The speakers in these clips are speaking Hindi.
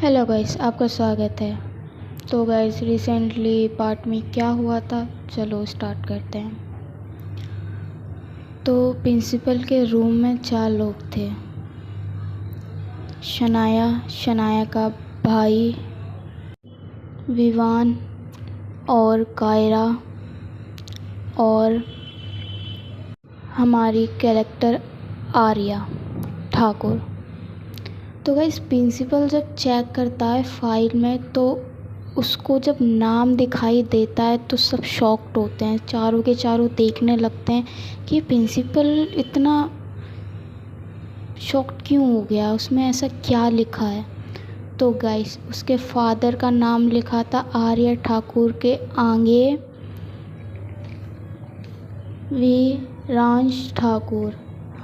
हेलो गाइस, आपका स्वागत है। तो गाइस, रिसेंटली पार्ट में क्या हुआ था, चलो स्टार्ट करते हैं। तो प्रिंसिपल के रूम में 4 लोग थे। शनाया का भाई विवान और कायरा और हमारी कैरेक्टर आर्या ठाकुर। तो गाइस, प्रिंसिपल जब चेक करता है फाइल में तो उसको जब नाम दिखाई देता है तो सब शॉक्ड होते हैं, चारों के चारों देखने लगते हैं कि प्रिंसिपल इतना शॉक्ड क्यों हो गया, उसमें ऐसा क्या लिखा है। तो गाइस, उसके फादर का नाम लिखा था आर्य ठाकुर के आगे वीरांश ठाकुर।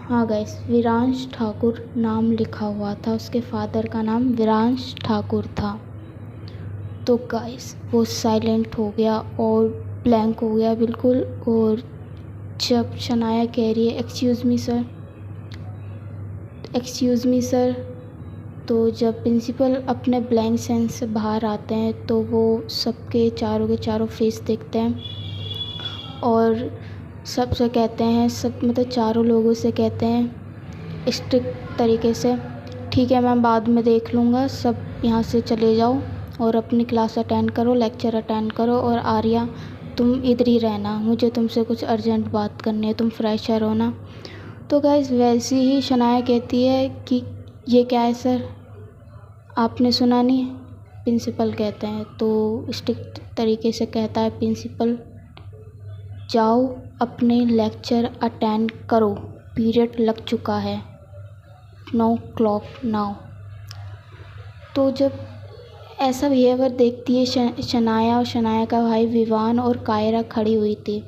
हाँ गाइस, वीरांश ठाकुर नाम लिखा हुआ था, उसके फादर का नाम वीरांश ठाकुर था। तो गाइस, वो साइलेंट हो गया और ब्लैंक हो गया बिल्कुल। और जब शनाया कह रही है एक्सक्यूज़ मी सर, तो जब प्रिंसिपल अपने ब्लैंक सेंस से बाहर आते हैं तो वो सबके चारों के चारों फेस देखते हैं और सबसे कहते हैं, सब मतलब चारों लोगों से कहते हैं स्ट्रिक्ट तरीके से, ठीक है मैं बाद में देख लूँगा, सब यहाँ से चले जाओ और अपनी क्लास अटेंड करो, लेक्चर अटेंड करो। और आर्या, तुम इधर ही रहना, मुझे तुमसे कुछ अर्जेंट बात करनी है, तुम फ्रेशर हो ना। तो गाइस, वैसे ही शनाया कहती है कि ये क्या है सर, आपने सुना नहीं। प्रिंसिपल कहते हैं, तो स्ट्रिक्ट तरीके से कहता है प्रिंसिपल, जाओ अपने लेक्चर अटेंड करो, पीरियड लग चुका है, 9 o'clock नाउ। तो जब ऐसा बिहेवियर देखती है शनाया और शनाया का भाई विवान और कायरा खड़ी हुई थी,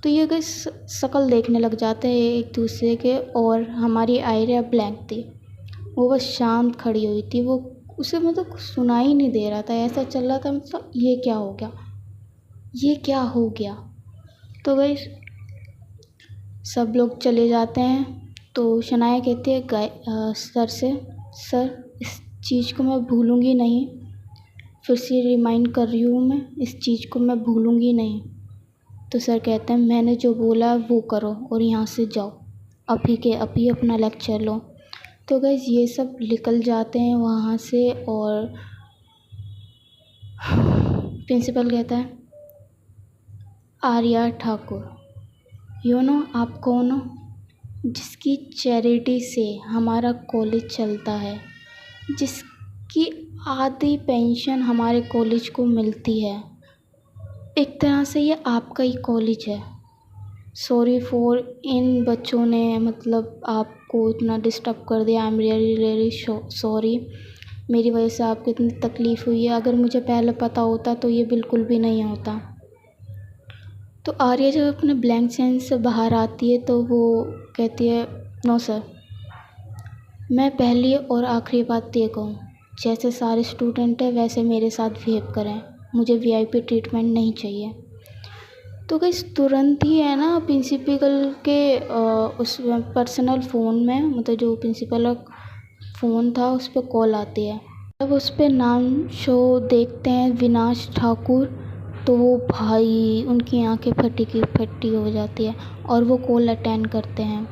तो ये गई शक्ल देखने लग जाते हैं एक दूसरे के। और हमारी आयरा ब्लैंक थी, वो बस शांत खड़ी हुई थी, वो उसे मतलब सुनाई नहीं दे रहा था, ऐसा चल रहा था मतलब ये क्या हो गया, ये क्या हो गया। तो गई सब लोग चले जाते हैं। तो शनाया कहती है सर से, सर इस चीज़ को मैं भूलूंगी नहीं, फिर से रिमाइंड कर रही हूँ, मैं इस चीज़ को मैं भूलूंगी नहीं। तो सर कहते हैं मैंने जो बोला वो करो और यहाँ से जाओ, अभी के अभी अपना लेक्चर लो। तो गाइस, ये सब निकल जाते हैं वहाँ से और प्रिंसिपल कहता है आर्या ठाकुर, आप कौन हो, जिसकी चैरिटी से हमारा कॉलेज चलता है, जिसकी आधी पेंशन हमारे कॉलेज को मिलती है, एक तरह से ये आपका ही कॉलेज है। सॉरी फॉर इन बच्चों ने मतलब आपको इतना डिस्टर्ब कर दिया, I am really really sorry, मेरी वजह से आपको इतनी तकलीफ़ हुई है, अगर मुझे पहले पता होता तो ये बिल्कुल भी नहीं होता। तो आर्या जब अपने ब्लैंक सेंस से बाहर आती है तो वो कहती है नो सर, मैं पहली और आखिरी बात ये कहूँ, जैसे सारे स्टूडेंट हैं वैसे मेरे साथ बिहेव करें, मुझे वीआईपी ट्रीटमेंट नहीं चाहिए। तो गाइस, तुरंत ही है ना प्रिंसिपल के उस पर्सनल फ़ोन में, मतलब जो प्रिंसिपल का फ़ोन था उस पर कॉल आती है। जब उस पर नाम शो देखते हैं विनाश ठाकुर, तो वो भाई उनकी आंखें फटी की फटी हो जाती है और वो कॉल अटेंड करते हैं।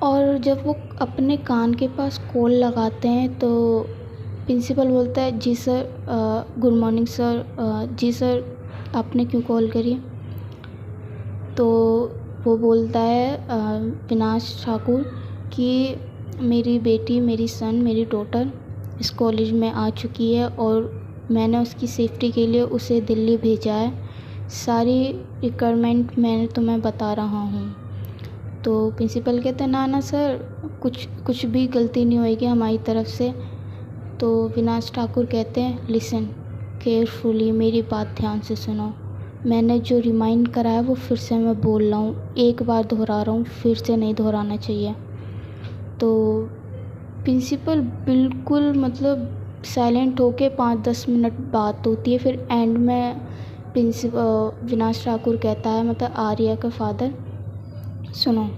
और जब वो अपने कान के पास कॉल लगाते हैं तो प्रिंसिपल बोलता है जी सर, गुड मॉर्निंग सर, जी सर आपने क्यों कॉल करी। तो वो बोलता है विनाश ठाकुर कि मेरी बेटी, मेरी सन, मेरी डॉटर इस कॉलेज में आ चुकी है और मैंने उसकी सेफ्टी के लिए उसे दिल्ली भेजा है, सारी रिक्वायरमेंट मैंने तुम्हें बता रहा हूँ। तो प्रिंसिपल कहते हैं ना सर, कुछ भी गलती नहीं होएगी हमारी तरफ से। तो विनाश ठाकुर कहते हैं लिसन केयरफुली, मेरी बात ध्यान से सुनो, मैंने जो रिमाइंड करा है वो फिर से मैं बोल रहा हूँ, एक बार दोहरा रहा हूँ, फिर से नहीं दोहराना चाहिए। तो प्रिंसिपल बिल्कुल मतलब साइलेंट होके 5-10 मिनट बात होती है, फिर एंड में विनाश ठाकुर कहता है, मतलब आर्या का फादर, सुनो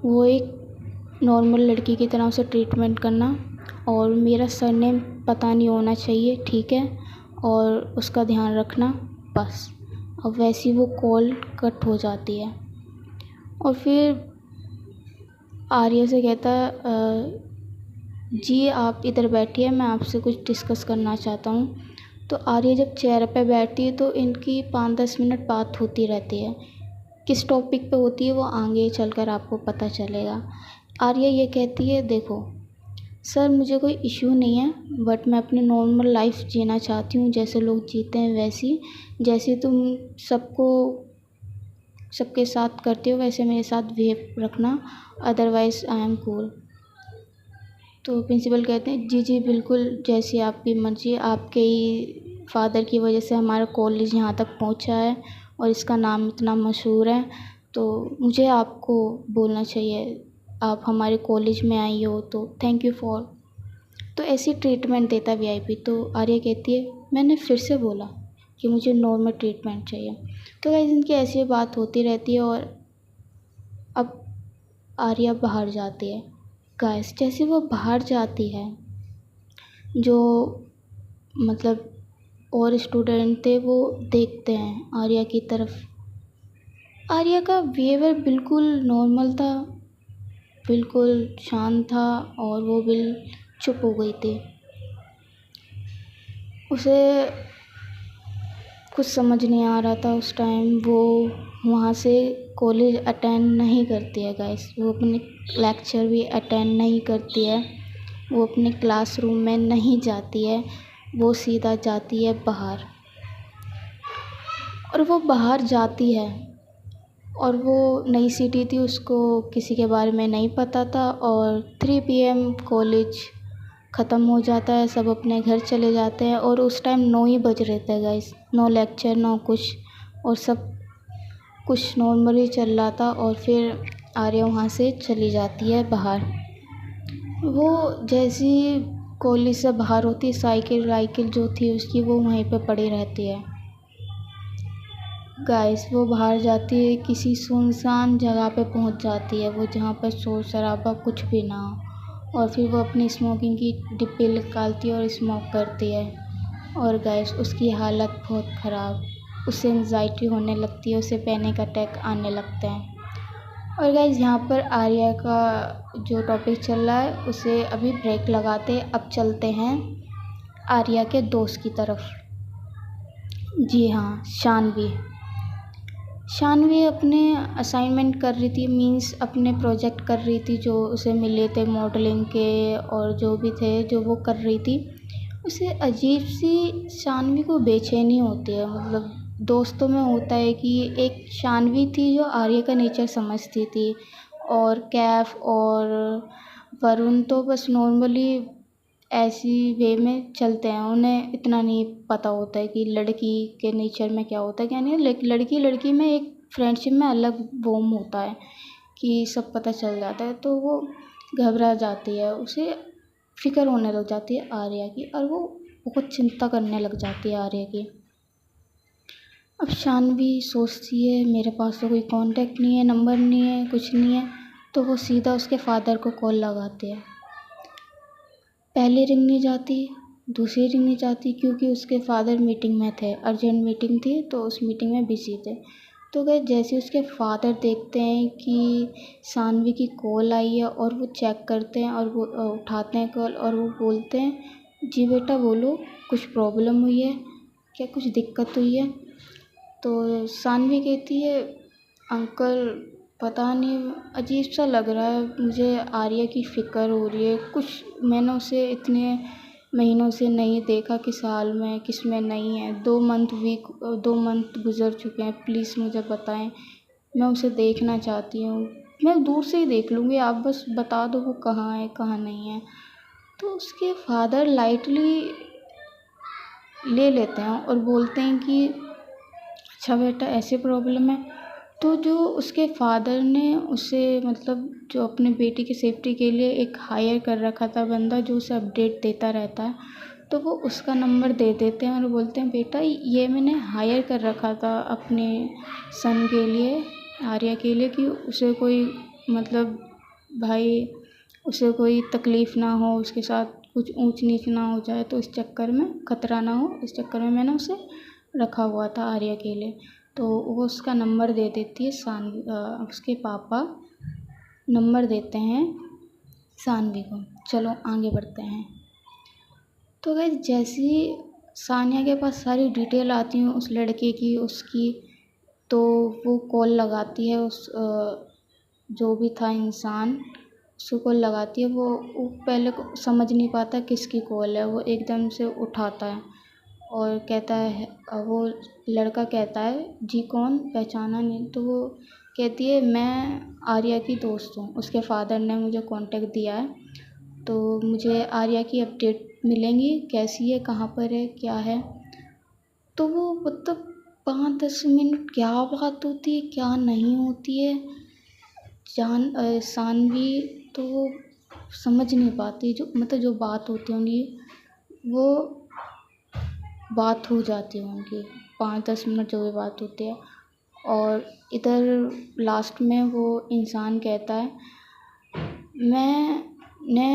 वो एक नॉर्मल लड़की की तरह उसे ट्रीटमेंट करना और मेरा सरनेम पता नहीं होना चाहिए, ठीक है, और उसका ध्यान रखना बस। अब वैसी वो कॉल कट हो जाती है और फिर आर्या से कहता है जी आप इधर बैठिए, मैं आपसे कुछ डिस्कस करना चाहता हूँ। तो आर्या जब चेयर पे बैठती है तो इनकी 5-10 मिनट बात होती रहती है। किस टॉपिक पे होती है वो आगे चलकर आपको पता चलेगा। आर्या ये कहती है देखो सर मुझे कोई इश्यू नहीं है, बट मैं अपनी नॉर्मल लाइफ जीना चाहती हूँ, जैसे लोग जीते हैं वैसी, जैसे तुम सबके साथ करते हो वैसे मेरे साथ बिहेव रखना, अदरवाइज़ आई एम कूल। तो प्रिंसिपल कहते हैं जी जी बिल्कुल, जैसी आपकी मर्ज़ी, आपके ही फादर की वजह से हमारा कॉलेज यहाँ तक पहुँचा है और इसका नाम इतना मशहूर है, तो मुझे आपको बोलना चाहिए, आप हमारे कॉलेज में आई हो तो थैंक यू फॉर। तो ऐसी ट्रीटमेंट देता वीआईपी। तो आर्या कहती है मैंने फिर से बोला कि मुझे नॉर्मल ट्रीटमेंट चाहिए। तो गाइस इनकी ऐसी बात होती रहती है और अब आर्या बाहर जाती है। गाइस जैसे वो बाहर जाती है, जो मतलब और स्टूडेंट थे वो देखते हैं आर्या की तरफ। आर्या का बिहेवियर बिल्कुल नॉर्मल था, बिल्कुल शांत था और वो चुप हो गई थी। उसे कुछ समझ नहीं आ रहा था उस टाइम, वो वहाँ से कॉलेज अटेंड नहीं करती है गाइस, वो अपने लेक्चर भी अटेंड नहीं करती है, वो अपने क्लासरूम में नहीं जाती है, वो सीधा जाती है बाहर। और वो बाहर जाती है और वो नई सिटी थी, उसको किसी के बारे में नहीं पता था और 3 PM कॉलेज ख़त्म हो जाता है, सब अपने घर चले जाते हैं और उस टाइम 9 ही बज रहे थे गाइस, नो लेक्चर नो कुछ, और सब कुछ नॉर्मली चल रहा था। और फिर आर्या वहाँ से चली जाती है बाहर। वो जैसी कॉलेज से बाहर होती, साइकिल जो थी उसकी वो वहीं पे पड़ी रहती है। गाइस वो बाहर जाती है, किसी सुनसान जगह पे पहुंच जाती है वो, जहाँ पर शोर शराबा कुछ भी ना हो, और फिर वो अपनी स्मोकिंग की डिब्बी निकालती है और स्मोक करती है। और गाइस उसकी हालत बहुत ख़राब, उसे एंजाइटी होने लगती है, उसे पैनिक अटैक आने लगते हैं। और गाइस यहाँ पर आर्या का जो टॉपिक चल रहा है उसे अभी ब्रेक लगाते, अब चलते हैं आर्या के दोस्त की तरफ। जी हाँ, शानवी अपने असाइनमेंट कर रही थी, मींस अपने प्रोजेक्ट कर रही थी जो उसे मिले थे मॉडलिंग के, और जो भी थे जो वो कर रही थी। उसे अजीब सी शानवी को बेचैनी होती है, मतलब दोस्तों में होता है कि एक शानवी थी जो आर्या का नेचर समझती थी, और कैफ और वरुण तो बस नॉर्मली ऐसी वे में चलते हैं, उन्हें इतना नहीं पता होता है कि लड़की के नेचर में क्या होता है क्या नहीं। लड़की लड़की में एक फ्रेंडशिप में अलग बॉन्ड होता है कि सब पता चल जाता है, तो वो घबरा जाती है, उसे फिक्र होने लग जाती है आर्या की, और वो बहुत चिंता करने लग जाती है आर्या की। अब शानवी सोचती है मेरे पास तो कोई कांटेक्ट नहीं है, नंबर नहीं है, कुछ नहीं है, तो वो सीधा उसके फादर को कॉल लगाती है। पहली रिंग नहीं जाती, दूसरी रिंग नहीं जाती, क्योंकि उसके फादर मीटिंग में थे, अर्जेंट मीटिंग थी तो उस मीटिंग में बिजी थे। तो गए जैसे उसके फादर देखते हैं कि शानवी की कॉल आई है और वो चेक करते हैं और वो उठाते हैं कॉल, और वो बोलते हैं जी बेटा बोलो, कुछ प्रॉब्लम हुई है क्या, कुछ दिक्कत हुई है। तो शानवी कहती है अंकल पता नहीं अजीब सा लग रहा है मुझे, आर्या की फ़िक्र हो रही है, कुछ मैंने उसे इतने महीनों से नहीं देखा, किस हाल में किस में नहीं है, 2 मंथ गुजर चुके हैं, प्लीज़ मुझे बताएं, मैं उसे देखना चाहती हूँ, मैं दूर से ही देख लूँगी, आप बस बता दो वो कहाँ है कहाँ नहीं है। तो उसके फादर लाइटली ले लेते हैं और बोलते हैं कि अच्छा बेटा ऐसे प्रॉब्लम है। तो जो उसके फादर ने उसे मतलब जो अपने बेटी की सेफ्टी के लिए एक हायर कर रखा था बंदा जो उसे अपडेट देता रहता है, तो वो उसका नंबर दे देते हैं और बोलते हैं बेटा ये मैंने हायर कर रखा था अपने सन के लिए, आर्या के लिए, कि उसे कोई मतलब भाई उसे कोई तकलीफ़ ना हो, उसके साथ कुछ ऊंच नीच ना हो जाए, तो इस चक्कर में खतरा ना हो, इस चक्कर में मैंने उसे रखा हुआ था आर्या के लिए। तो वो उसका नंबर दे देती है उसके पापा नंबर देते हैं सानवी को। चलो आगे बढ़ते हैं। तो गाइस जैसे ही सानिया के पास सारी डिटेल आती हैं उस लड़के की, उसकी, तो वो कॉल लगाती है उस जो भी था इंसान, उसको कॉल लगाती है। वो पहले समझ नहीं पाता किसकी कॉल है, वो एकदम से उठाता है और कहता है, वो लड़का कहता है जी कौन, पहचाना नहीं। तो वो कहती है मैं आर्या की दोस्त हूँ, उसके फादर ने मुझे कांटेक्ट दिया है, तो मुझे आर्या की अपडेट मिलेंगी, कैसी है, कहाँ पर है, क्या है। तो वो मतलब 5-10 मिनट क्या बात होती है क्या नहीं होती है, सानवी तो वो समझ नहीं पाती, जो मतलब जो बात होती है उनकी वो बात हो जाती है उनकी 5-10 मिनट जो भी बात होती है। और इधर लास्ट में वो इंसान कहता है मैंने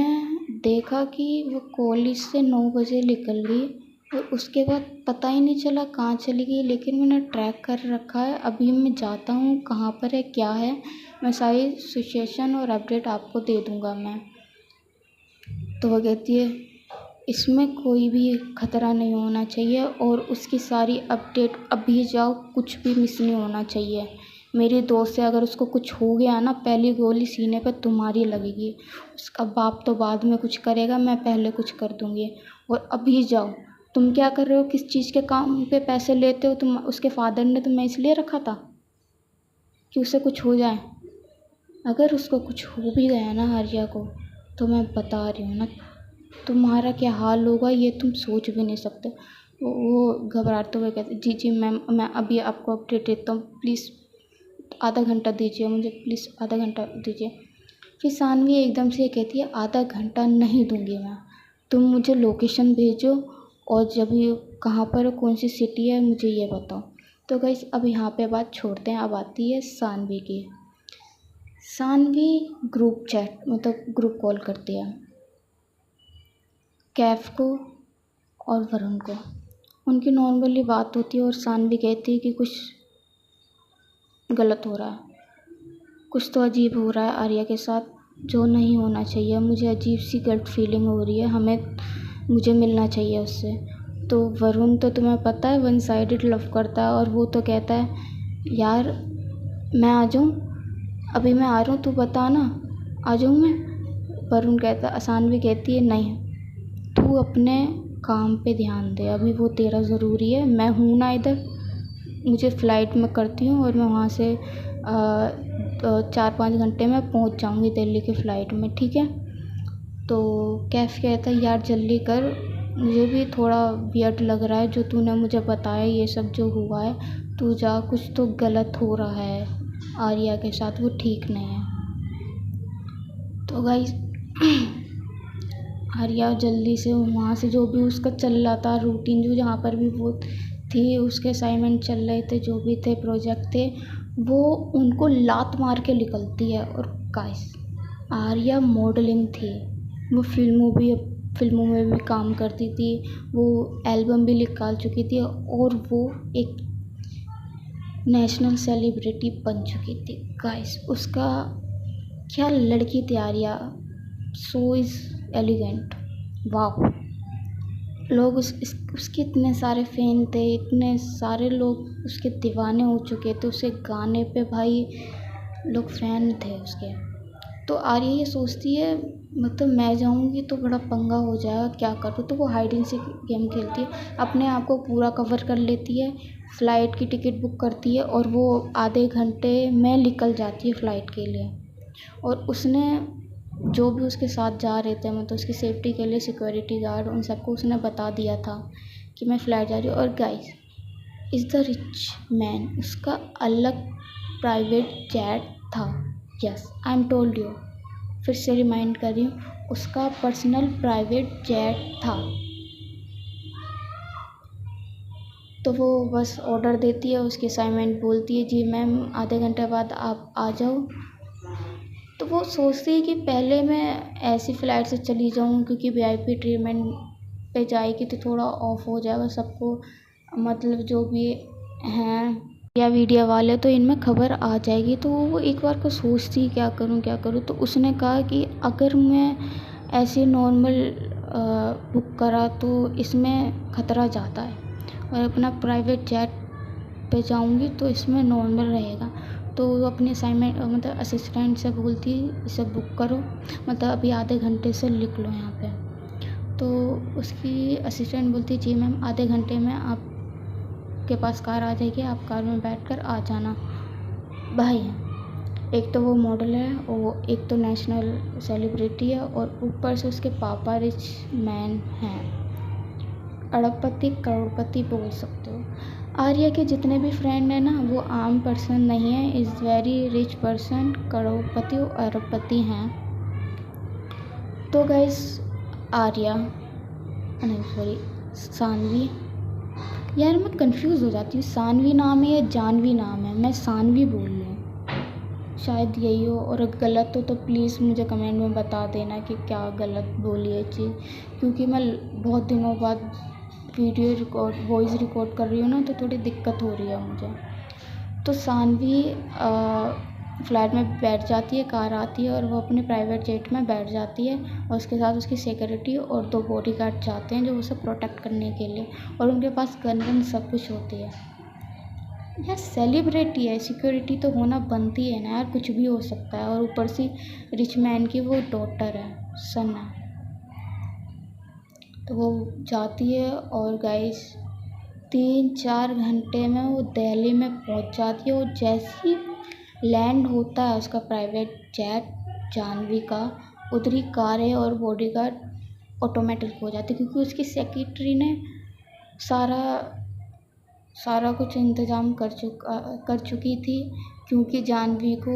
देखा कि वो कॉलेज से 9 बजे निकल गई और उसके बाद पता ही नहीं चला कहाँ चली गई, लेकिन मैंने ट्रैक कर रखा है। अभी मैं जाता हूँ, कहाँ पर है क्या है, मैं सारी सिचुएशन और अपडेट आपको दे दूँगा मैं। तो वो कहती है इसमें कोई भी खतरा नहीं होना चाहिए और उसकी सारी अपडेट अभी जाओ, कुछ भी मिस नहीं होना चाहिए। मेरी दोस्त से अगर उसको कुछ हो गया ना, पहली गोली सीने पे तुम्हारी लगेगी। उसका बाप तो बाद में कुछ करेगा, मैं पहले कुछ कर दूँगी। और अभी जाओ। तुम क्या कर रहे हो, किस चीज़ के काम पे पैसे लेते हो तुम? उसके फादर ने तुम्हें इसलिए रखा था कि उसे कुछ हो जाए। अगर उसको कुछ हो भी गया ना आर्या को, तो मैं बता रही हूँ ना, तुम्हारा क्या हाल होगा ये तुम सोच भी नहीं सकते। वो घबराते हुए कहते जी जी मैम, मैं अभी आपको अपडेट देता हूँ, प्लीज़ आधा घंटा दीजिए मुझे, प्लीज़ आधा घंटा दीजिए। फिर सानवी एकदम से कहती है आधा घंटा नहीं दूँगी मैं, तुम मुझे लोकेशन भेजो और जब ये कहाँ पर, कौन सी सिटी है, मुझे ये बताओ। तो गाइस अब यहाँ पे बात छोड़ते हैं, अब आती है सानवी की। सानवी ग्रुप चैट मतलब ग्रुप कॉल करती है कैफ को और वरुण को। उनकी नॉर्मली बात होती है और सानवी कहती है कि कुछ गलत हो रहा है, कुछ तो अजीब हो रहा है आर्या के साथ, जो नहीं होना चाहिए। मुझे अजीब सी गलत फीलिंग हो रही है, मुझे मिलना चाहिए उससे। तो वरुण तो तुम्हें पता है वन साइडेड लव करता है और वो तो कहता है यार मैं आ जाऊँ, अभी मैं आ रहा हूँ, तू बता ना, आ जाऊँ मैं। वरुण कहता, सानवी कहती है नहीं, तू अपने काम पे ध्यान दे, अभी वो तेरा ज़रूरी है। मैं हूँ ना इधर, मुझे फ़्लाइट में करती हूँ और मैं वहाँ से 4-5 घंटे में पहुँच जाऊँगी दिल्ली की फ़्लाइट में, ठीक है। तो कैफ़ कहता है यार जल्दी कर, मुझे भी थोड़ा वियर्ड लग रहा है जो तूने मुझे बताया, ये सब जो हुआ है, तू जा, कुछ तो गलत हो रहा है आर्या के साथ, वो ठीक नहीं है। तो गाइस आर्या जल्दी से वहाँ से जो भी उसका चल रहा था रूटीन, जो जहाँ पर भी वो थी, उसके असाइनमेंट चल रहे थे, जो भी थे प्रोजेक्ट थे, वो उनको लात मार के निकलती है। और गाइस आर्या मॉडलिंग थी, वो फिल्मों में भी काम करती थी, वो एल्बम भी निकाल चुकी थी और वो एक नेशनल सेलिब्रिटी बन चुकी थी। गाइस उसका क्या लड़की थी आर्या, सो इज़ एलिगेंट, वाह। लोग उसके इतने सारे फ़ैन थे, इतने सारे लोग उसके दीवाने हो चुके थे, उसके गाने पे भाई लोग फ़ैन थे उसके। तो आर्या ये सोचती है मतलब मैं जाऊँगी तो बड़ा पंगा हो जाएगा, क्या करूँ। तो वो हाइड एंड सीक गेम खेलती है, अपने आप को पूरा कवर कर लेती है, फ़्लाइट की टिकट बुक करती है और वो आधे घंटे में निकल जाती है फ़्लाइट के लिए। और उसने जो भी उसके साथ जा रहे थे, मतलब उसकी सेफ्टी के लिए सिक्योरिटी गार्ड, उन सबको उसने बता दिया था कि मैं फ़्लाइट जा रही हूँ। और guys is the rich man, उसका अलग प्राइवेट जेट था। Yes I am told you, फिर से रिमाइंड कर रही हूँ, उसका पर्सनल प्राइवेट जेट था। तो वो बस ऑर्डर देती है, उसकी असाइनमेंट बोलती है जी मैम आधे घंटे बाद आप आ जाओ। तो वो सोचती है कि पहले मैं ऐसी फ़्लाइट से चली जाऊँ, क्योंकि वीआईपी ट्रीटमेंट पे जाएगी तो थोड़ा ऑफ हो जाएगा सबको, मतलब जो भी हैं या मीडिया वाले, तो इनमें खबर आ जाएगी। तो वो एक बार को सोचती क्या करूँ। तो उसने कहा कि अगर मैं ऐसे नॉर्मल बुक करा तो इसमें ख़तरा ज़्यादा है, और अपना प्राइवेट जेट पे जाऊँगी तो इसमें नॉर्मल रहेगा। तो वो अपने असाइनमेंट मतलब असिस्टेंट से बोलती इसे बुक करो, मतलब अभी आधे घंटे से लिख लो यहाँ पे। तो उसकी असिस्टेंट बोलती जी मैम, आधे घंटे में आपके पास कार आ जाएगी, आप कार में बैठकर आ जाना। भाई एक तो वो मॉडल है, वो एक तो नेशनल सेलिब्रिटी है, और ऊपर से उसके पापा रिच मैन हैं, अरबपति करोड़पति बोल सकते हो। आर्या के जितने भी फ्रेंड हैं ना, वो आम पर्सन नहीं है, इज़ वेरी रिच पर्सन, करोड़पति और अरबपति हैं। तो गाइस आर्या नहीं सॉरी सानवी, यार मैं कंफ्यूज हो जाती हूँ, सानवी नाम है या जानवी नाम है, मैं सानवी बोल रही हूँ, शायद यही हो, और अगर गलत हो तो प्लीज़ मुझे कमेंट में बता देना कि क्या गलत बोली है चीज़, क्योंकि मैं बहुत दिनों बाद वॉइस रिकॉर्ड कर रही हूँ ना, तो थोड़ी दिक्कत हो रही है मुझे। तो सानवी फ्लैट में बैठ जाती है, कार आती है और वो अपने प्राइवेट जेट में बैठ जाती है, और उसके साथ उसकी सिक्योरिटी और 2 बॉडीगार्ड जाते हैं जो उसे प्रोटेक्ट करने के लिए, और उनके पास गन सब कुछ होती है। यार सेलिब्रिटी है, सिक्योरिटी तो होना बनती है ना यार, कुछ भी हो सकता है, और ऊपर से रिच मैन की वो डॉटर है, सन है। तो वो जाती है और गाइस 3-4 घंटे में वो दिल्ली में पहुंच जाती है, और जैसे ही लैंड होता है उसका प्राइवेट जेट जानवी का, उधर ही कारें और बॉडीगार्ड ऑटोमेटिक हो जाते, क्योंकि उसकी सेक्रेटरी ने सारा कुछ इंतज़ाम कर चुकी थी, क्योंकि जानवी को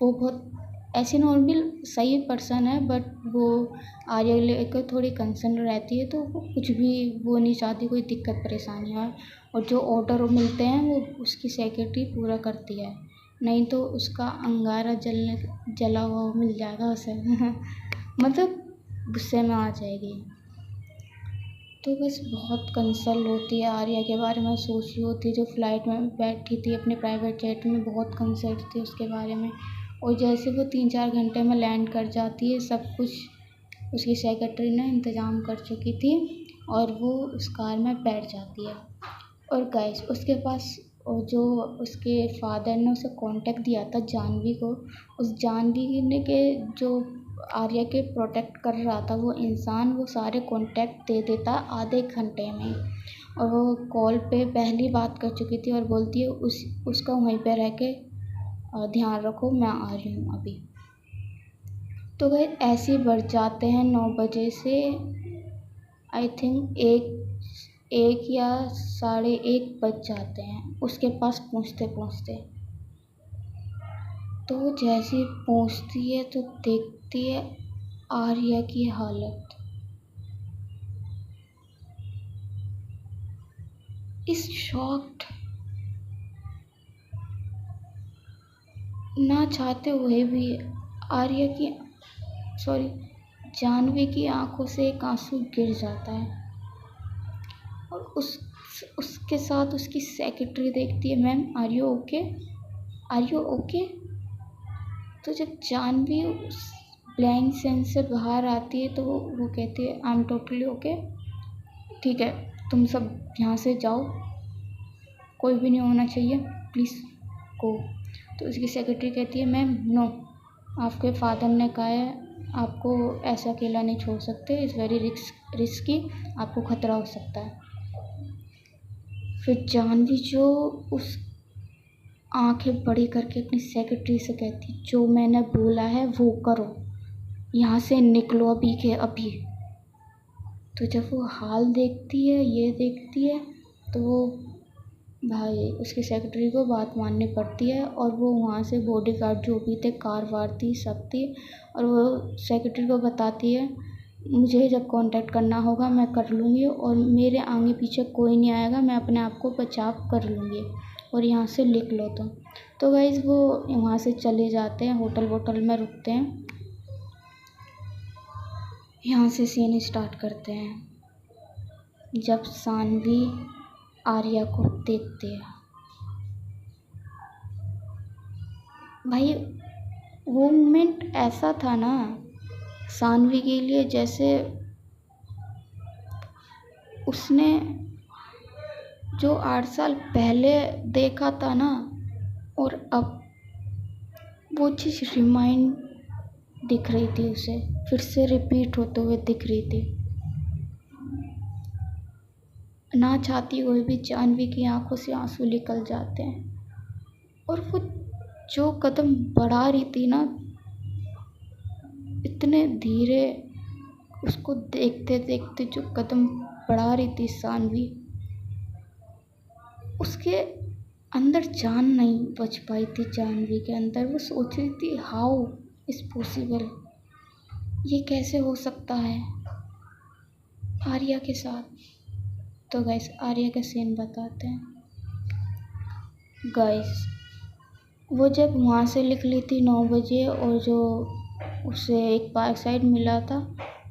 वो बहुत ऐसी नॉर्मल सही पर्सन है, बट वो आर्या लेकर थोड़ी कंसर्न रहती है, तो वो कुछ भी वो नहीं चाहती कोई दिक्कत परेशानी आए, और जो ऑर्डर मिलते हैं वो उसकी सेक्रेटरी पूरा करती है, नहीं तो उसका अंगारा जला हुआ मिल जाएगा उसे मतलब गुस्से में आ जाएगी। तो बस बहुत कंसर्न होती है आर्या के बारे में, सोच रही होती है, जो फ्लाइट में बैठी थी अपने प्राइवेट जेट में, बहुत कंसर्न थी उसके बारे में, और जैसे वो 3-4 घंटे में लैंड कर जाती है, सब कुछ उसकी सेक्रेटरी ने इंतज़ाम कर चुकी थी, और वो उस कार में बैठ जाती है। और गाइस उसके पास और जो उसके फादर ने उसे कांटेक्ट दिया था जानवी को, उस जानवी ने के जो आर्या के प्रोटेक्ट कर रहा था वो इंसान, वो सारे कांटेक्ट दे देता आधे घंटे में, और वो कॉल पे पहली बात कर चुकी थी, और बोलती है उसका वहीं पे रह के ध्यान रखो, मैं आ रही हूँ अभी। तो गए ऐसे ही बढ़ जाते हैं 9 बजे से आई थिंक एक या 1:30 बज जाते हैं उसके पास पहुँचते पहुँचते। तो वो जैसे ही पहुँचती है तो देखती है आर्या की हालत, इस शॉक्ड, ना चाहते हुए भी आर्या की जानवी की आंखों से एक आंसू गिर जाता है, और उसके साथ उसकी सेक्रेटरी देखती है, मैम आर यू ओके। तो जब जानवी उस ब्लैंक सेंस से बाहर आती है तो वो कहती है आई एम टोटली ओके, ठीक है तुम सब यहाँ से जाओ, कोई भी नहीं होना चाहिए, प्लीज़ गो। तो उसकी सेक्रेटरी कहती है मैम नो, आपके फादर ने कहा है आपको ऐसे अकेला नहीं छोड़ सकते, इज़ वेरी रिस्की, आपको ख़तरा हो सकता है। फिर जानवी जो उस आंखें बड़ी करके अपनी सेक्रेटरी से कहती जो मैंने बोला है वो करो, यहाँ से निकलो अभी के अभी। तो जब वो हाल देखती है, ये देखती है, तो वो भाई उसकी सेक्रेटरी को बात माननी पड़ती है, और वो वहाँ से बॉडीगार्ड जो भी थे, कार वार थी, सब थी, और वो सेक्रेटरी को बताती है मुझे जब कांटेक्ट करना होगा मैं कर लूँगी, और मेरे आगे पीछे कोई नहीं आएगा, मैं अपने आप को बचाव कर लूँगी। और यहाँ से लिख लो तुम। तो गाइस वो वहाँ से चले जाते हैं, होटल वोटल में रुकते हैं। यहाँ से सीन स्टार्ट करते हैं जब सानवी आर्या को देखती है। भाई वो मोमेंट ऐसा था ना सानवी के लिए, जैसे उसने जो 8 साल पहले देखा था ना, और अब वो चीज़ रिमाइंड दिख रही थी उसे, फिर से रिपीट होते हुए दिख रही थी। ना चाहती हुए भी जानवी की आंखों से आंसू निकल जाते हैं। और वो जो कदम बढ़ा रही थी ना, इतने धीरे, उसको देखते देखते जो कदम बढ़ा रही थी सानवी, उसके अंदर जान नहीं बच पाई थी। जानवी के अंदर वो सोच रही थी हाउ इज पॉसिबल, ये कैसे हो सकता है आर्या के साथ। तो गाइस आर्या का सीन बताते हैं। गाइस वो जब वहाँ से निकली थी 9 बजे, और जो उसे एक पार्क साइड मिला था,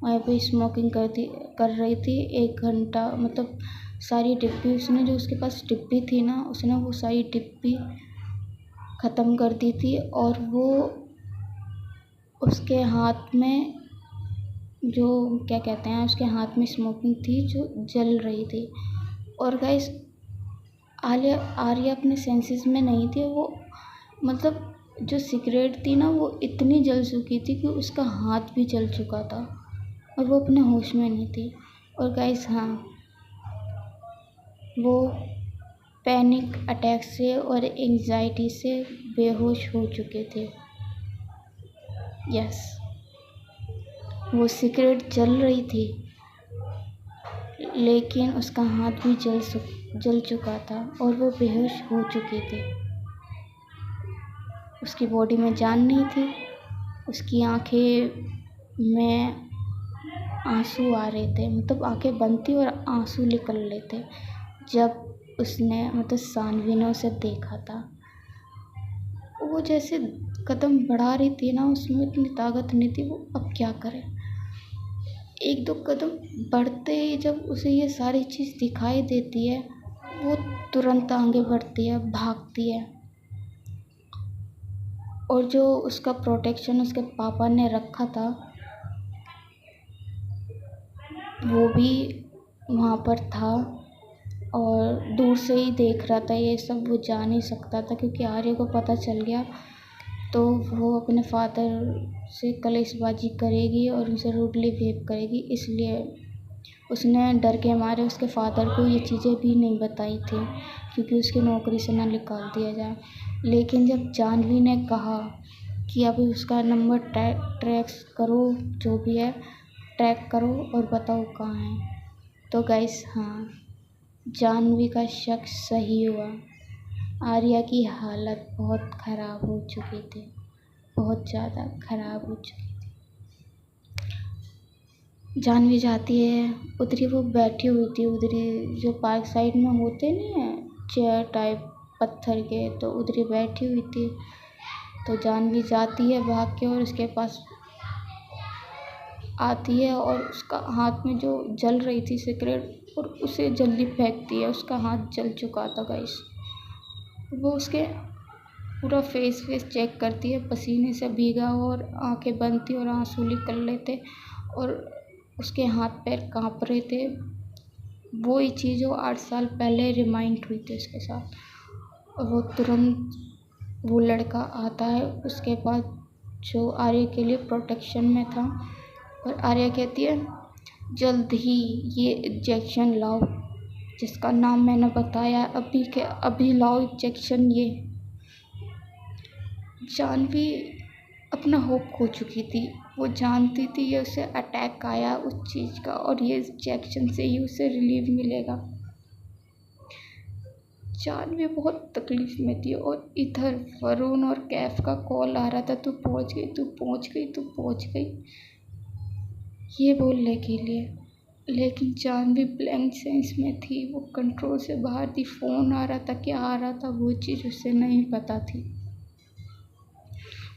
वहाँ पे स्मोकिंग कर रही थी 1 घंटा, मतलब सारी डिब्बी उसने, जो उसके पास डिब्बी थी ना, उसने वो सारी डिब्बी ख़त्म कर दी थी। और वो उसके हाथ में जो क्या कहते हैं, उसके हाथ में स्मोकिंग थी जो जल रही थी। और गाइस आर्या अपने सेंसेस में नहीं थी। वो मतलब जो सिगरेट थी ना, वो इतनी जल चुकी थी कि उसका हाथ भी जल चुका था, और वो अपने होश में नहीं थी। और गाइस हाँ, वो पैनिक अटैक से और एंजाइटी से बेहोश हो चुके थे। यस, वो सिगरेट जल रही थी, लेकिन उसका हाथ भी जल चुका था, और वो बेहोश हो चुकी थी। उसकी बॉडी में जान नहीं थी, उसकी आंखें में आंसू आ रहे थे, मतलब आंखें बंद थी और आंसू निकल रहे थे जब उसने, मतलब सानवी ने उसे देखा था। वो जैसे कदम बढ़ा रही थी ना, उसमें इतनी ताकत नहीं थी। वो अब क्या करे, 1-2 कदम बढ़ते ही जब उसे ये सारी चीज़ दिखाई देती है, वो तुरंत आगे बढ़ती है, भागती है। और जो उसका प्रोटेक्शन उसके पापा ने रखा था, वो भी वहाँ पर था, और दूर से ही देख रहा था ये सब। वो जा नहीं सकता था, क्योंकि आर्य को पता चल गया तो वो अपने फादर से कलेशबाजी करेगी और उसे रूडली बिहेव करेगी। इसलिए उसने डर के मारे उसके फादर को ये चीज़ें भी नहीं बताई थी, क्योंकि उसकी नौकरी से ना निकाल दिया जाए। लेकिन जब जानवी ने कहा कि अभी उसका नंबर ट्रैक्स करो, जो भी है ट्रैक करो और बताओ कहाँ है, तो गाइस हाँ, जानवी का शक सही हुआ। आर्या की हालत बहुत ख़राब हो चुकी थी, बहुत ज़्यादा ख़राब हो चुकी थी। जानवी जाती है, उधरी वो बैठी हुई थी, उधरी जो पार्क साइड में होते नहीं है चेयर टाइप पत्थर के, तो उधरी बैठी हुई थी। तो जानवी जाती है भाग के और उसके पास आती है, और उसका हाथ में जो जल रही थी सिगरेट, और उसे जल्दी फेंकती है। उसका हाथ जल चुका था गाइस। वो उसके पूरा फेस चेक करती है, पसीने से भीगा और आंखें बंद थी और आंसू निकल रहे थे, और उसके हाथ पैर कांप रहे थे। वो ही चीज़ जो 8 साल पहले रिमाइंड हुई थी उसके साथ। और वो तुरंत वो लड़का आता है उसके पास, जो आर्या के लिए प्रोटेक्शन में था। और आर्या कहती है जल्द ही ये इंजेक्शन लाओ, जिसका नाम मैंने बताया, अभी के अभी लाओ इंजेक्शन। ये जानवी अपना होप खो चुकी थी। वो जानती थी ये उसे अटैक आया उस चीज़ का, और ये इंजेक्शन से ही उसे रिलीफ मिलेगा। जानवी बहुत तकलीफ में थी, और इधर वरुण और कैफ का कॉल आ रहा था, तू पहुंच गई, तू पहुंच गई, तू पहुंच गई, ये बोलने के लिए। लेकिन जानवी ब्लैंक सेंस में थी। वो कंट्रोल से बाहर थी। फ़ोन आ रहा था, क्या आ रहा था वो चीज़ उसे नहीं पता थी।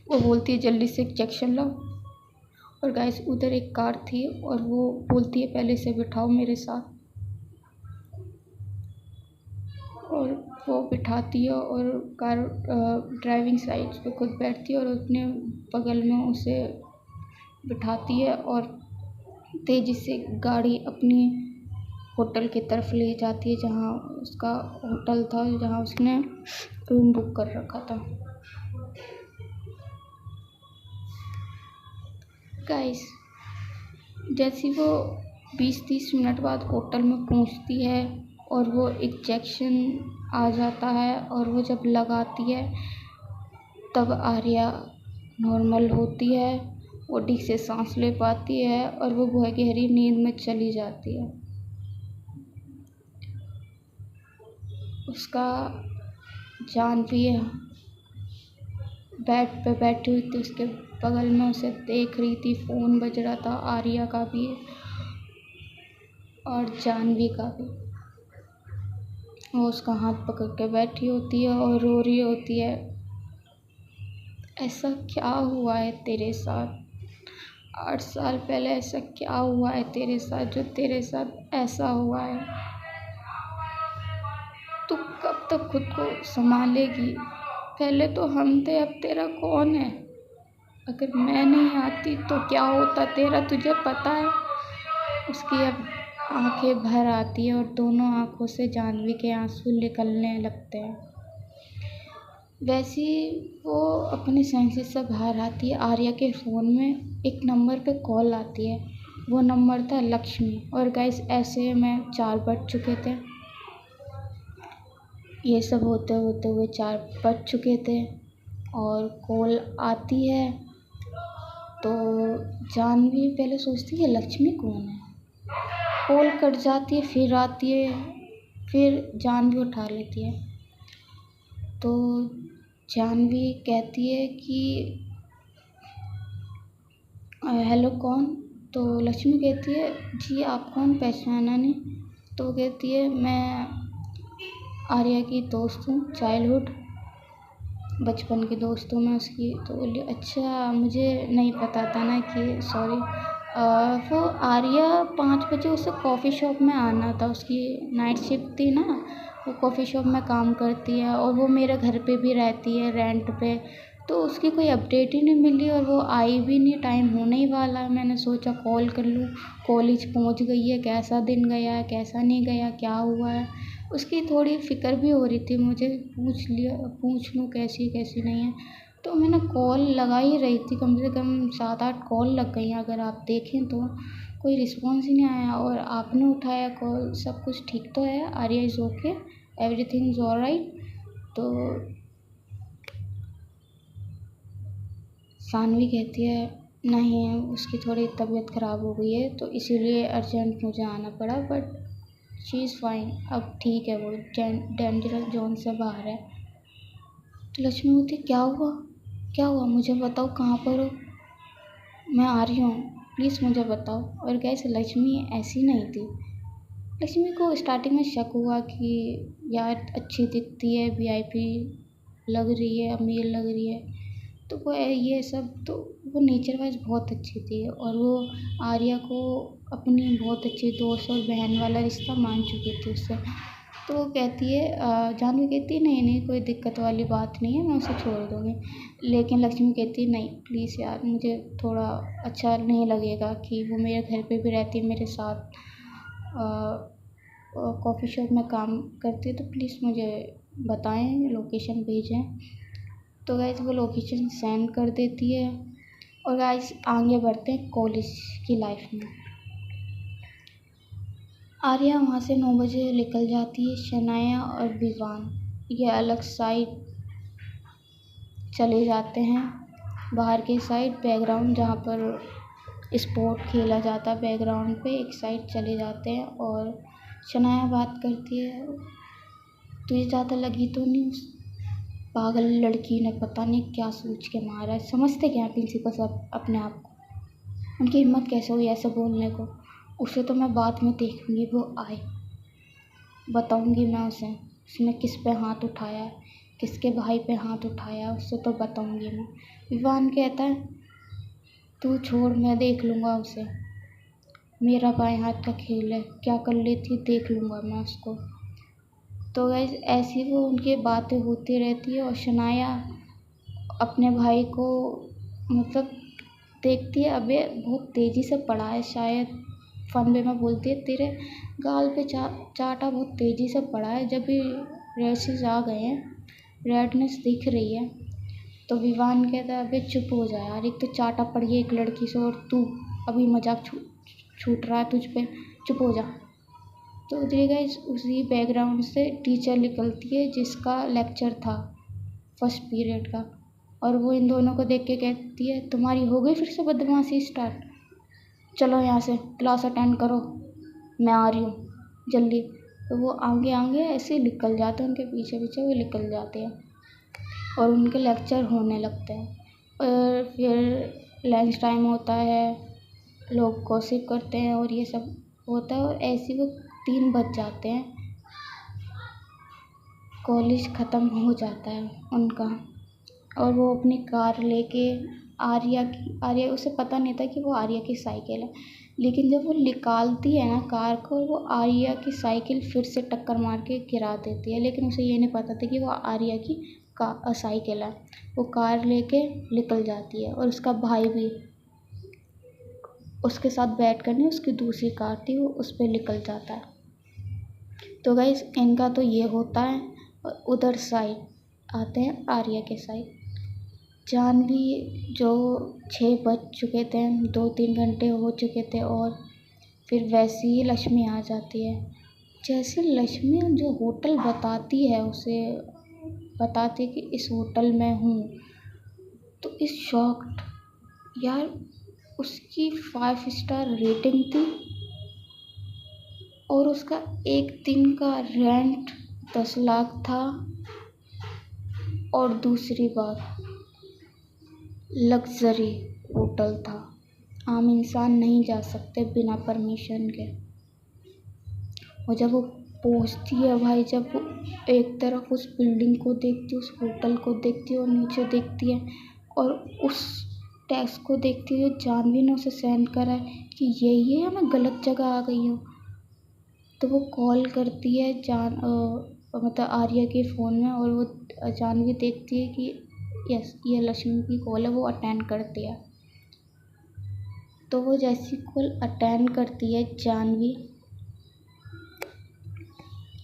वो बोलती है जल्दी से इंजेक्शन लाओ। और गाइस उधर एक कार थी और वो बोलती है पहले से बिठाओ मेरे साथ। और वो बिठाती है और कार ड्राइविंग साइड पे खुद बैठती है और अपने बगल में उसे बिठाती है और तेज़ी से गाड़ी अपनी होटल की तरफ ले जाती है, जहाँ उसका होटल था, जहाँ उसने रूम बुक कर रखा था। गाइस जैसे वो 20-30 मिनट बाद होटल में पहुंचती है और वो इंजेक्शन आ जाता है और वो जब लगाती है तब आर्या नॉर्मल होती है। वो ठीक से सांस ले पाती है और वो गहरी नींद में चली जाती है। उसका जानवी बेड पे बैठी हुई थी, उसके बगल में उसे देख रही थी। फ़ोन बज रहा था, आर्या का भी और जानवी का भी। वो उसका हाथ पकड़ के बैठी होती है और रो रही होती है, ऐसा क्या हुआ है तेरे साथ? 8 साल पहले ऐसा क्या हुआ है तेरे साथ जो तेरे साथ ऐसा हुआ है? तू कब तक खुद को संभालेगी? पहले तो हम थे, अब तेरा कौन है? अगर मैं नहीं आती तो क्या होता तेरा, तुझे पता है? उसकी अब आंखें भर आती है और दोनों आंखों से जानवी के आंसू निकलने लगते हैं। वैसे ही वो अपने सेंसेस से बाहर आती है। आर्या के फ़ोन में एक नंबर पे कॉल आती है। वो नंबर था लक्ष्मी। और गाइस ऐसे में 4 बज चुके थे। ये सब होते होते हुए 4 बज चुके थे और कॉल आती है तो जानवी पहले सोचती है लक्ष्मी कौन है। कॉल कट जाती है, फिर आती है, फिर जानवी उठा लेती है। तो जानवी कहती है कि हेलो कौन? तो लक्ष्मी कहती है जी आप कौन, पहचाना नहीं? तो वो कहती है मैं आर्या की दोस्त हूँ, चाइल्डहुड बचपन की दोस्त हूँ मैं उसकी। तो बोली अच्छा, मुझे नहीं पता था ना कि सॉरी। वो आर्या 5 बजे उसे कॉफ़ी शॉप में आना था, उसकी नाइट शिफ्ट थी ना। वो कॉफ़ी शॉप में काम करती है और वो मेरे घर पे भी रहती है रेंट पे। तो उसकी कोई अपडेट ही नहीं मिली और वो आई भी नहीं। टाइम होने ही वाला है, मैंने सोचा कॉल कर लूँ। कॉलेज पहुंच गई है, कैसा दिन गया है, कैसा नहीं गया, क्या हुआ है, उसकी थोड़ी फ़िक्र भी हो रही थी मुझे। पूछ लूँ कैसी कैसी नहीं है। तो मैंने कॉल लगा ही रही थी, कम से कम 7-8 कॉल लग गई हैं अगर आप देखें तो। कोई रिस्पॉन्स ही नहीं आया और आपने उठाया कॉल। सब कुछ ठीक तो है? Arya is okay, everything is alright? तो सानवी कहती है नहीं, उसकी थोड़ी तबीयत ख़राब हो गई है तो इसीलिए अर्जेंट मुझे आना पड़ा, बट शी इज़ फाइन, अब ठीक है, वो डेंजरस जोन से बाहर है। तो लक्ष्मी बोलती क्या हुआ, क्या हुआ, मुझे बताओ कहाँ पर हो, मैं आ रही हूँ, प्लीज़ मुझे बताओ। और गैस लक्ष्मी ऐसी नहीं थी। लक्ष्मी को स्टार्टिंग में शक हुआ कि यार अच्छी दिखती है, वीआईपी लग रही है, अमीर लग रही है, तो वो ये सब, तो वो नेचर वाइज बहुत अच्छी थी और वो आर्या को अपनी बहुत अच्छी दोस्त और बहन वाला रिश्ता मान चुकी थी उससे। तो वो कहती है जानवी कहती है नहीं नहीं कोई दिक्कत वाली बात नहीं है, मैं उसे छोड़ दूँगी। लेकिन लक्ष्मी कहती है नहीं प्लीज़ यार, मुझे थोड़ा अच्छा नहीं लगेगा कि वो मेरे घर पे भी रहती है मेरे साथ, कॉफ़ी शॉप में काम करती है, तो प्लीज़ मुझे बताएं, लोकेशन भेजें। तो गाइस वो लोकेशन सेंड कर देती है। और गाइस आगे बढ़ते हैं कॉलेज की लाइफ में। आर्या वहाँ से 9 बजे निकल जाती है। शनाया और विवान ये अलग साइड चले जाते हैं, बाहर की साइड बैकग्राउंड जहाँ पर स्पोर्ट खेला जाता है बैकग्राउंड पे एक साइड चले जाते हैं। और शनाया बात करती है तुझे ज़्यादा लगी तो नहीं उस पागल लड़की ने, पता नहीं क्या सोच के मारा है, समझते क्या प्रिंसिपल सब अपने आप को, उनकी हिम्मत कैसे हुई ऐसे बोलने को। उसे तो मैं बाद में देखूँगी, वो आए बताऊँगी मैं उसे उसने किस पे हाथ उठाया, किसके भाई पे हाथ उठाया, उससे तो बताऊँगी मैं। विवान कहता है तू छोड़, मैं देख लूँगा उसे, मेरा बाएं हाथ का खेल है, क्या कर लेती देख लूँगा मैं उसको। तो गाइस ऐसी वो उनकी बातें होती रहती है और शनाया अपने भाई को मतलब देखती है, अबे बहुत तेज़ी से पड़ा है, शायद फन वे में बोलती है तेरे गाल पे चाटा बहुत तेज़ी से पड़ा है, जब भी रैशेस आ गए हैं, रेडनेस दिख रही है। तो विवान कहता है अबे चुप हो जा यार, एक तो चाटा पड़ गया एक लड़की से और तू अभी मजाक छूट रहा है तुझ पे, चुप हो जा। तो उधर गाइस उसी बैकग्राउंड से टीचर निकलती है जिसका लेक्चर था फर्स्ट पीरियड का, और वो इन दोनों को देख के कहती है तुम्हारी हो गई फिर से बदमाशी स्टार्ट, चलो यहाँ से क्लास अटेंड करो, मैं आ रही हूँ जल्दी। तो वो आगे आगे ऐसे निकल जाते हैं, उनके पीछे पीछे वो निकल जाते हैं और उनके लेक्चर होने लगते हैं। और फिर लंच टाइम होता है, लोग गॉसिप करते हैं और ये सब होता है, और ऐसे वो 3 बज जाते हैं, कॉलेज ख़त्म हो जाता है उनका। और वो अपनी कार लेके आर्या उसे पता नहीं था कि वो आर्या की साइकिल है, लेकिन जब वो निकालती है ना कार को, वो आर्या की साइकिल फिर से टक्कर मार के गिरा देती है, लेकिन उसे ये नहीं पता था कि वो आर्या की साइकिल है। वो कार लेके निकल जाती है और उसका भाई भी उसके साथ बैठ कर नहीं, उसकी दूसरी कार थी वो उस पर निकल जाता है। तो गाइस इनका तो ये होता है, और उधर साइड आते हैं आर्या के साइड। जानवी जो 6 बज चुके थे, 2-3 घंटे हो चुके थे, और फिर वैसे ही लक्ष्मी आ जाती है। जैसे लक्ष्मी जो होटल बताती है, उसे बताती कि इस होटल में हूँ, तो इस शॉक्ड यार, उसकी 5 स्टार रेटिंग थी और उसका एक दिन का रेंट 10 लाख था, और दूसरी बात लग्जरी होटल था, आम इंसान नहीं जा सकते बिना परमिशन के। और जब वो पहुंचती है भाई, जब वो एक तरफ उस बिल्डिंग को देखती है, उस होटल को देखती है और नीचे देखती है और उस टैक्स को देखती है, जानवी ने उसे सेंड करा है कि यही है, मैं गलत जगह आ गई हूँ। तो वो कॉल करती है मतलब आर्या के फ़ोन में, और वो जानवी देखती है कि यस ये लक्ष्मी की कॉल है, वो अटेंड करती है। तो वो जैसी कॉल अटेंड करती है जानवी,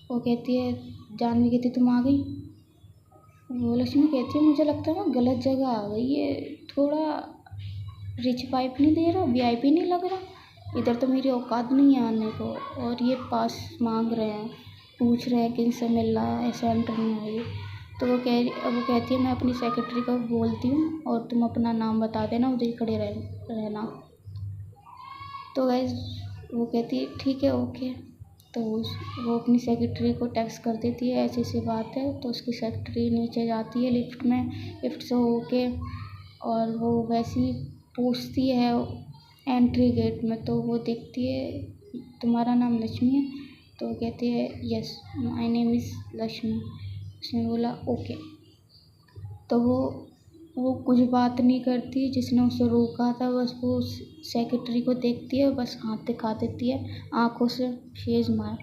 वो कहती है, जानवी कहती तुम आ गई। वो लक्ष्मी कहती है मुझे लगता है मैं गलत जगह आ गई, ये थोड़ा रिच वाइब नहीं दे रहा, वीआईपी नहीं लग रहा, इधर तो मेरी औकात नहीं है आने को, और ये पास मांग रहे हैं, पूछ रहे हैं किन से मिलना है, ऐसे एंटर नहीं आएगी। तो वो कहती है मैं अपनी सेक्रेटरी को बोलती हूँ और तुम अपना नाम बता देना, उधर खड़े रहना। तो गाइस वो कहती है ठीक है ओके। तो वो अपनी सेक्रेटरी को टेक्स्ट कर देती है ऐसी सी बात है। तो उसकी सेक्रेटरी नीचे जाती है लिफ्ट में, लिफ्ट से होके, और वो वैसी पूछती है एंट्री गेट में। तो वो देखती है तुम्हारा नाम लक्ष्मी है? तो वो कहती है yes my name is Lakshmi. उसने बोला ओके। तो वो कुछ बात नहीं करती, जिसने उसे रोका था बस वो उस सेक्रेटरी को देखती है, बस हाथ दिखा देती है आँखों से, शेज मार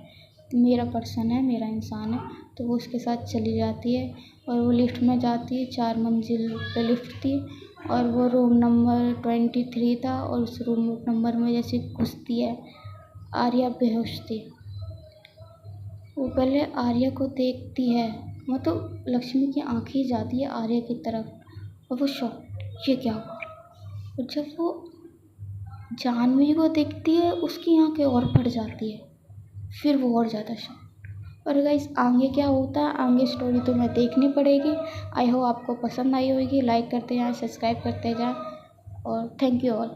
मेरा पर्सन है, मेरा इंसान है। तो वो उसके साथ चली जाती है और वो लिफ्ट में जाती है। 4 मंजिल पे लिफ्ट थी और वो रूम नंबर 23 था, और उस रूम नंबर में जैसे घुसती है आर्या बेहोश थी। वो पहले आर्या को देखती है, मतलब लक्ष्मी की आँखें जाती है आर्या की तरफ, और वो शॉक ये क्या हुआ। और जब वो जानवी को देखती है उसकी आँखें और फट जाती है, फिर वो और ज़्यादा शॉक। और गाइस आगे क्या होता है, आगे स्टोरी तो मैं देखनी पड़ेगी। आई होप आपको पसंद आई होगी। लाइक करते जाएं, सब्सक्राइब करते जाएं, और थैंक यू ऑल।